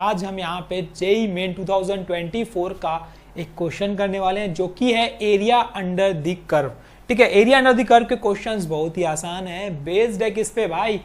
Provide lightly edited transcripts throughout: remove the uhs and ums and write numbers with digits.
आज हम यहाँ पे जेईई मेन 2024 का एक क्वेश्चन करने वाले हैं जो कि है एरिया अंडर द कर्व। ठीक है, एरिया अंडर द कर्व के क्वेश्चंस बहुत ही आसान है, बेस्ड है किस पे भाई,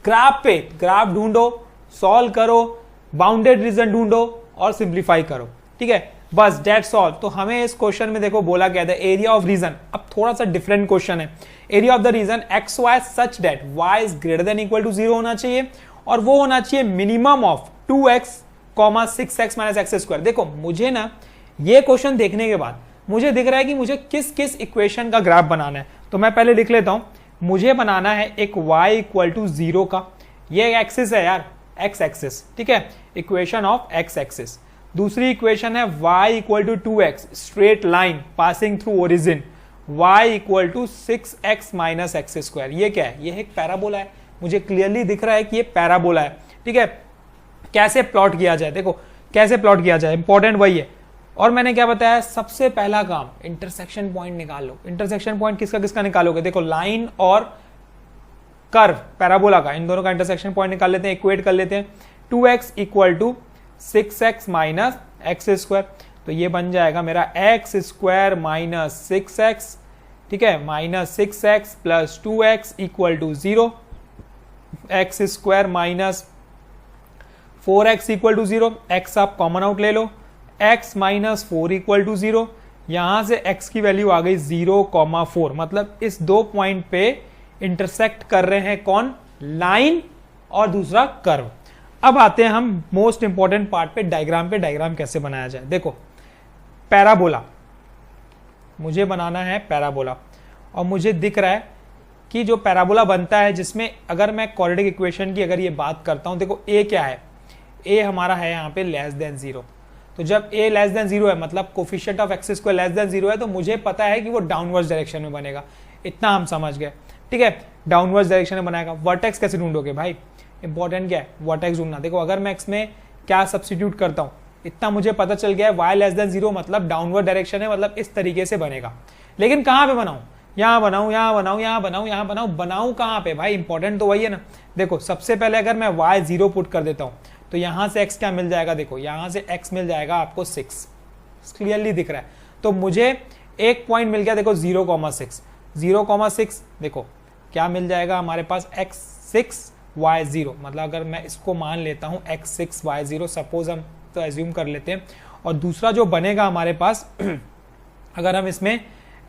ग्राफ पे। ग्राफ ढूंढो, सॉल्व करो, बाउंडेड रीजन ढूंढो और सिंप्लीफाई करो। ठीक है, बस डेट्स ऑल। तो हमें इस क्वेश्चन में देखो बोला गया था एरिया ऑफ रीजन। अब थोड़ा सा डिफरेंट क्वेश्चन है। Area of the region x y such that y is greater than equal to 0 होना चाहिए और वो होना चाहिए minimum of 2x, 6x minus x square. देखो मुझे ना ये क्वेश्चन देखने के बाद मुझे दिख रहा है कि मुझे किस किस इक्वेशन का ग्राफ बनाना है। तो मैं पहले लिख लेता हूं, मुझे बनाना है एक y इक्वल टू 0 का, ये एक्सिस है यार, x एक्सिस। ठीक है, इक्वेशन ऑफ x एक्सिस। दूसरी इक्वेशन है y equal to 2x straight line passing through origin, y equal to 6x minus x square. ये क्या है? ये एक पैराबोला है, मुझे क्लियरली दिख रहा है कि ये पैराबोला है। ठीक है, कैसे प्लॉट किया जाए, देखो कैसे प्लॉट किया जाए, इंपॉर्टेंट वही है। और मैंने क्या बताया, सबसे पहला काम इंटरसेक्शन पॉइंट निकाल लो। इंटरसेक्शन पॉइंट किसका किसका निकालोगे? देखो लाइन और कर्व पैराबोला का, इन दोनों का इंटरसेक्शन पॉइंट निकाल लेते हैं, इक्वेट कर लेते हैं। 2x equal to 6x minus x square, तो ये बन जाएगा मेरा एक्स स्क्वायर माइनस 6x। ठीक है, minus 6x plus 2x equal to 0, x square minus 4x equal to 0, x आप कॉमन आउट ले लो, x माइनस 4 इक्वल टू 0, यहां से x की वैल्यू आ गई 0,4। मतलब इस दो पॉइंट पे इंटरसेक्ट कर रहे हैं कौन? लाइन और दूसरा कर्व। अब आते हैं हम मोस्ट इंपॉर्टेंट पार्ट पे, डायग्राम पे। डायग्राम कैसे बनाया जाए, देखो पैराबोला मुझे बनाना है, पैराबोला। और मुझे दिख रहा है कि जो पैराबोला बनता है जिसमें अगर मैं क्वाड्रेटिक इक्वेशन की अगर ये बात करता हूं, देखो a क्या है, a हमारा है यहाँ पे लेस देन 0। तो जब a लेस देन 0 है मतलब coefficient of x square less than 0 है, तो मुझे पता है कि वो डाउनवर्ड डायरेक्शन में बनेगा। इतना हम समझ गए। ठीक है, डाउनवर्ड डायरेक्शन में बनाएगा। वर्टेक्स कैसे ढूंढोगे भाई? इंपॉर्टेंट क्या है? वर्टेक्स ढूंढना। देखो अगर मैं इसमें क्या सब्सटीट्यूट करता हूँ, इतना मुझे पता चल गया है, y लेस देन 0 मतलब डाउनवर्ड डायरेक्शन है, मतलब इस तरीके से बनेगा। लेकिन कहाँ पे बनाऊं? यहाँ बनाऊं, यहाँ बनाऊं, यहाँ बनाऊं, यहाँ बनाऊं, बनाऊं कहाँ पे भाई? इंपॉर्टेंट तो वही है ना। देखो सबसे पहले अगर मैं y 0 पुट कर देता हूं तो यहां से x क्या मिल जाएगा? देखो यहां से x मिल जाएगा आपको 6, क्लियरली दिख रहा है। तो मुझे एक पॉइंट मिल गया, देखो 0,6, 0,6 देखो क्या मिल जाएगा हमारे पास, x6 y0। मतलब अगर मैं इसको मान लेता हूं x6 y0, सपोज हम तो एज्यूम कर लेते हैं। और दूसरा जो बनेगा हमारे पास अगर हम इसमें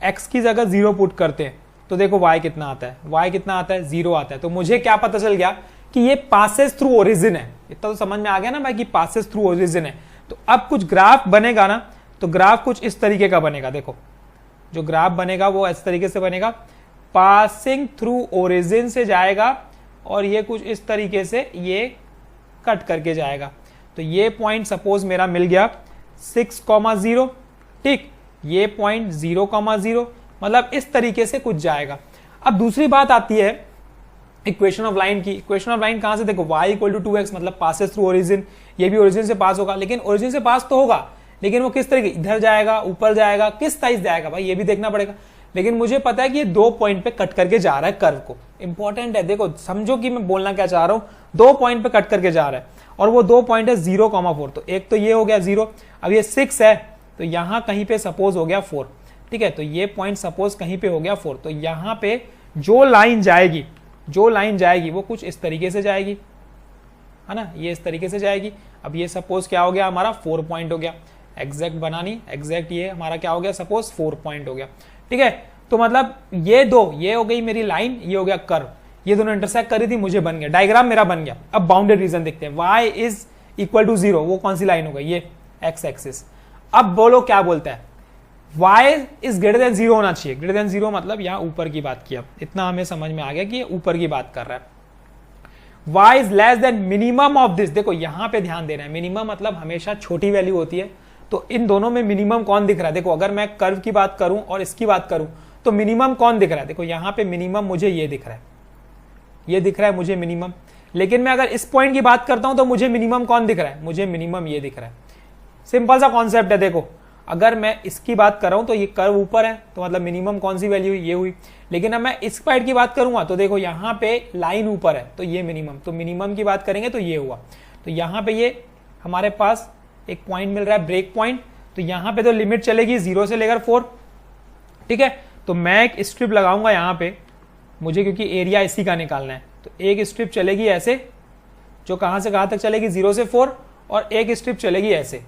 x की जगह 0 पुट करते हैं तो देखो y कितना आता है, y कितना आता है? 0 आता है। तो मुझे क्या पता चल गया कि ये पासेस थ्रू ओरिजिन है। इतना तो समझ में आ गया ना भाई कि पासेस थ्रू ओरिजिन है। तो अब कुछ ग्राफ बनेगा ना, तो ग्राफ कुछ इस तरीके का बनेगा। देखो जो ग्राफ बनेगा वो इस तरीके से बनेगा, पासिंग थ्रू ओरिजिन से जाएगा और ये कुछ इस तरीके से ये कट करके जाएगा। तो ये पॉइंट सपोज मेरा मिल गया 6,0, ठीक, ये पॉइंट 0,0, मतलब इस तरीके से कुछ जाएगा। अब दूसरी बात आती है इक्वेशन ऑफ लाइन की। इक्वेशन ऑफ लाइन कहां से? देखो y इक्वल टू 2x मतलब पासेस थ्रू ओरिजिन, ये भी ओरिजिन से पास होगा। लेकिन ओरिजिन से पास तो होगा, लेकिन वो किस तरीके, इधर जाएगा, ऊपर जाएगा, किस साइज जाएगा भाई ये भी देखना पड़ेगा। लेकिन मुझे पता है कि ये दो पॉइंट पे कट करके जा रहा है कर्व को। इंपॉर्टेंट है, देखो समझो कि मैं बोलना क्या चाह रहा हूं। दो पॉइंट पे कट करके जा रहा है और वो दो पॉइंट है 0,4। तो एक तो ये हो गया 0, अब ये 6 है तो यहां कहीं पे सपोज हो गया 4। ठीक है, तो ये पॉइंट सपोज कहीं पे हो गया 4। तो यहां पे जो लाइन जाएगी वो कुछ इस तरीके से जाएगी, है ना, ये इस तरीके से जाएगी। अब ये सपोज क्या हो गया हमारा 4 पॉइंट हो गया। एग्जैक्ट बनानी, एग्जैक्ट ये हमारा क्या हो गया, सपोज 4 पॉइंट हो गया। ठीक है, तो मतलब ये हो गई मेरी लाइन, ये हो गया कर्व, ये दोनों इंटरसेक्ट करी थी, मुझे बन गया, डायग्राम मेरा बन गया। अब बाउंडेड रीजन देखते हैं, y इज इक्वल टू 0, वो कौन सी लाइन हो गई, ये x एक्सिस। अब बोलो क्या बोलता है, y इज ग्रेटर देन 0 होना चाहिए। ग्रेटर देन 0 मतलब यहां ऊपर की बात किया, इतना हमें समझ में आ गया कि ये ऊपर की बात कर रहा है। y is less than minimum of this. देखो यहां पे ध्यान देना है, मिनिमम मतलब हमेशा छोटी वैल्यू होती है। तो इन दोनों में मिनिमम कौन दिख रहा है? देखो अगर मैं कर्व की बात करूं और इसकी बात करूं तो मिनिमम कौन दिख रहा है? देखो यहां पे मिनिमम मुझे ये दिख रहा है, ये दिख रहा है मुझे मिनिमम। लेकिन मैं अगर इस पॉइंट की बात करता हूं तो मुझे मिनिमम कौन दिख रहा है? मुझे मिनिमम ये दिख रहा है। सिंपल सा कॉन्सेप्ट है। देखो अगर मैं इसकी बात कर रहा हूं तो ये कर्व ऊपर है, तो मतलब मिनिमम कौन सी वैल्यू ये हुई। लेकिन अब मैं इस साइड की बात करूंगा तो देखो यहाँ पे लाइन ऊपर है तो ये मिनिमम, तो मिनिमम की बात करेंगे तो ये हुआ। तो यहाँ पे ये हमारे पास एक पॉइंट मिल रहा है ब्रेक पॉइंट, तो यहां पे तो लिमिट चलेगी 0 से लेकर 4, ठीक है। तो मैं एक स्ट्रिप लगाऊंगा यहां पे, मुझे क्योंकि एरिया इसी का निकालना है, तो एक स्ट्रिप चलेगी ऐसे जो कहां से कहां तक चलेगी 0 से 4, और एक स्ट्रिप चलेगी ऐसे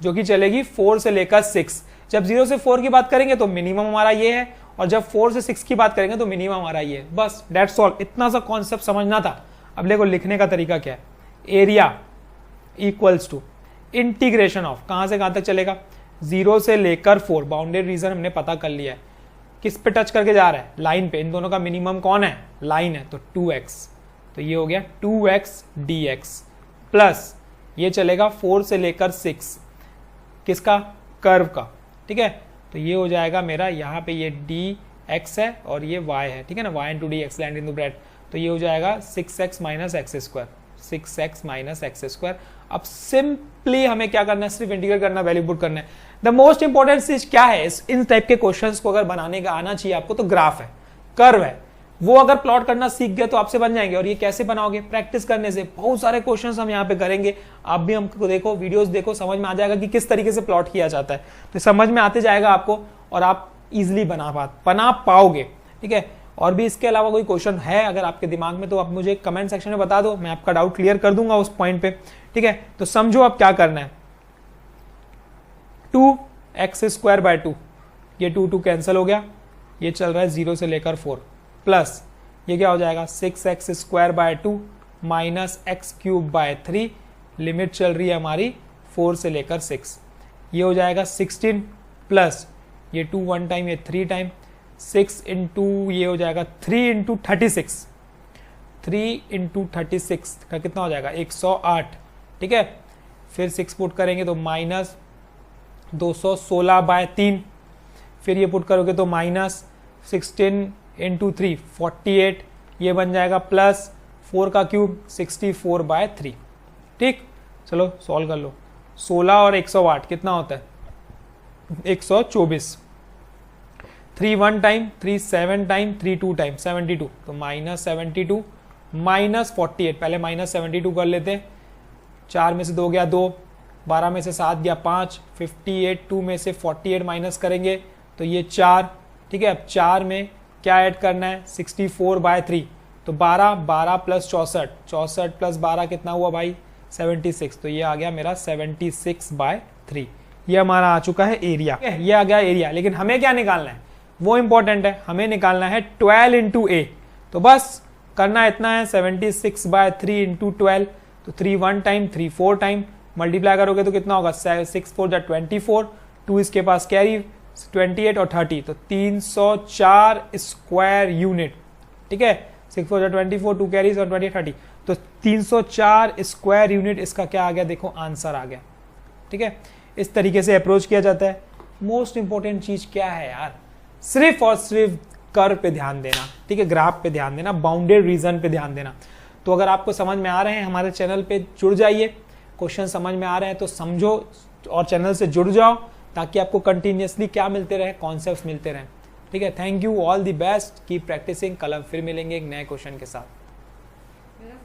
जो कि चलेगी 4 से लेकर 6। जब 0 से 4 की बात करेंगे तो मिनिमम हमारा ये है, और जब 4 से 6 की बात करेंगे तो मिनिमम हमारा ये है। बस दैट्स ऑल, इतना सा कॉन्सेप्ट समझना था। अब देखो लिखने का तरीका क्या है, area equals to integration of, कहां से कहां तक चलेगा 0 से लेकर 4, बाउंडेड रीजन हमने पता कर लिया है, किस पे टच करके जा रहा है, लाइन पे। इन दोनों का मिनिमम कौन है, लाइन है, तो 2x, तो ये हो गया 2x dx प्लस ये चलेगा 4 से लेकर 6, किसका, कर्व का, ठीक है। तो ये हो जाएगा मेरा, यहाँ पे ये dx है और ये y है, ठीक है ना, y into D x land in the bracket, तो ये हो जाएगा 6x minus x square, 6x minus x square. अब सिंपली हमें क्या करना है, सिर्फ इंटीग्रेट करना, वैल्यू पुट करना है। द मोस्ट इंपॉर्टेंट चीज क्या है, इन टाइप के क्वेश्चंस को अगर बनाने का आना चाहिए आपको, तो ग्राफ है, कर्व है, वो अगर प्लॉट करना सीख गए तो आपसे बन जाएंगे। और ये कैसे बनाओगे, प्रैक्टिस करने से। बहुत सारे क्वेश्चंस हम यहाँ पे करेंगे, आप भी हमको देखो, वीडियोस देखो, समझ में आ जाएगा कि किस तरीके से प्लॉट किया जाता है, तो समझ में आते जाएगा आपको और आप इजिली बना पाओगे, ठीक है। और भी इसके अलावा कोई क्वेश्चन है अगर आपके दिमाग में, तो आप मुझे कमेंट सेक्शन में बता दो, मैं आपका डाउट क्लियर कर दूंगा उस पॉइंट पे, ठीक है। तो समझो अब क्या करना है, 2x स्क्वायर बाय 2, ये 2 कैंसिल हो गया, ये चल रहा है 0 से लेकर 4, प्लस ये क्या हो जाएगा 6x square by 2 minus x cube by 3, limit चल रही है हमारी 4 से लेकर 6, ये हो जाएगा 16 प्लस ये 2 1 टाइम, ये 3 टाइम, 6 इंटू ये हो जाएगा 3 इंटू 36, 3 इंटू 36 का कितना हो जाएगा 108, ठीक है। फिर 6 पुट करेंगे तो माइनस 216 बाय 3, फिर ये पुट करोगे तो माइनस 16 इंटू 3 48, ये बन जाएगा प्लस 4 का क्यूब 64 बाय 3, ठीक। चलो सॉल्व कर लो, 16 और 108 कितना होता है 124, 3 1 टाइम, 3 7 टाइम, 3 2 टाइम 72, तो माइनस 72 माइनस 48, पहले माइनस 72 कर लेते हैं, 4 में से 2 गया 2, 12 में से 7 गया 5, 58, 2 में से 48 माइनस करेंगे तो ये 4, ठीक है। अब 4 में क्या ऐड करना है 64 बाय 3, तो 12 प्लस 64, 64 प्लस 12 कितना हुआ भाई 76, तो ये आ गया मेरा 76 बाय 3, ये हमारा आ चुका है एरिया, ये आ गया एरिया। लेकिन हमें क्या निकालना है, वो इंपॉर्टेंट है, हमें निकालना है 12 इंटू ए, तो बस करना इतना है 76 बाय 3 इंटू 12, तो 3 1 टाइम, 3 4 टाइम, मल्टीप्लाई करोगे तो कितना होगा 6 4 जा 24, 2 इसके पास कैरी 28 और 30, तो 304 स्क्वायर यूनिट, ठीक है। 6 4 जा 24, 2 कैरीज और 20 30, तो 304 स्क्वायर यूनिट इसका क्या आ गया, देखो आंसर आ गया, ठीक है। इस तरीके से अप्रोच किया जाता है। मोस्ट इंपॉर्टेंट चीज क्या है यार, सिर्फ और सिर्फ कर्व पे ध्यान देना, ठीक है, ग्राफ पे ध्यान देना, बाउंडेड रीजन पे ध्यान देना। तो अगर आपको समझ में आ रहे हैं, हमारे चैनल पे जुड़ जाइए, क्वेश्चन समझ में आ रहे हैं तो समझो और चैनल से जुड़ जाओ, ताकि आपको कंटिन्यूअसली क्या मिलते रहे, कॉन्सेप्ट्स मिलते रहे, ठीक है। Thank you, all the best, keep practising. कल हम फिर मिलेंगे एक नए क्वेश्चन के साथ।